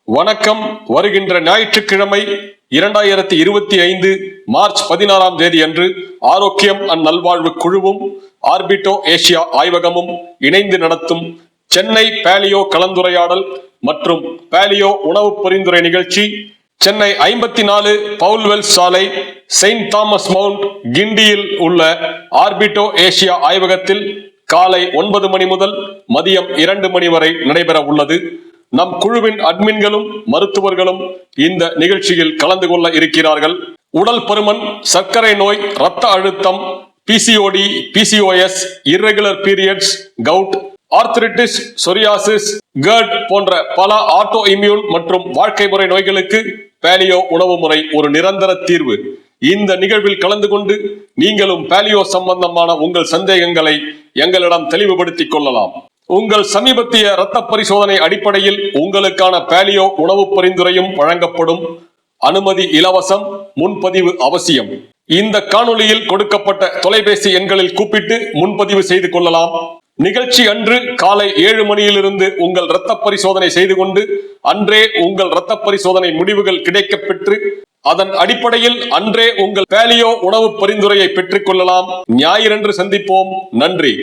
வணக்கம். வருகின்ற ஞாயிற்றுக்கிழமை 2025 மார்ச் 16ஆம் தேதி அன்று ஆரோக்கியம் அண்ட் நல்வாழ்வு குழுவும் ஆர்பிட்டோ ஏசியா ஆய்வகமும் இணைந்து நடத்தும் சென்னை பாலியோ கலந்துரையாடல் மற்றும் பாலியோ உணவு பரிந்துரை நிகழ்ச்சி சென்னை 54 பவுல்வெல்ஸ் சாலை, செயின்ட் தாமஸ் மவுண்ட், கிண்டியில் உள்ள ஆர்பிட்டோ ஏசியா ஆய்வகத்தில் காலை 9 மணி முதல் மதியம் 2 மணி வரை நடைபெற உள்ளது. நம் குழுவின் அட்மின்களும் மருத்துவர்களும் இந்த நிகழ்ச்சியில் கலந்து கொள்ள இருக்கிறார்கள். உடல் பருமன், சர்க்கரை நோய், இரத்த அழுத்தம், PCOD, PCOS, irregular periods, gout, arthritis, psoriasis, கர்ட் போன்ற பல ஆட்டோ இம்யூன் மற்றும் வாழ்க்கை முறை நோய்களுக்கு பாலியோ உணவு முறை ஒரு நிரந்தர தீர்வு. இந்த நிகழ்வில் கலந்து கொண்டு நீங்களும் பாலியோ சம்பந்தமான உங்கள் சந்தேகங்களை எங்களிடம் தெளிவுபடுத்திக் கொள்ளலாம். உங்கள் சமீபத்திய இரத்த பரிசோதனை அடிப்படையில் உங்களுக்கான பாலியோ உணவு பரிந்துரையும் வழங்கப்படும். அனுமதி இலவசம், முன்பதிவு அவசியம். இந்த காணொளியில் கொடுக்கப்பட்ட தொலைபேசி எண்களில் கூப்பிட்டு முன்பதிவு செய்து கொள்ளலாம். நிகழ்ச்சி அன்று காலை 7 மணியிலிருந்து உங்கள் இரத்த பரிசோதனை செய்து கொண்டு அன்றே உங்கள் இரத்த பரிசோதனை முடிவுகள் கிடைக்கப் பெற்று அதன் அடிப்படையில் அன்றே உங்கள் பாலியோ உணவு பரிந்துரையை பெற்றுக் கொள்ளலாம். ஞாயிறன்று சந்திப்போம். நன்றி.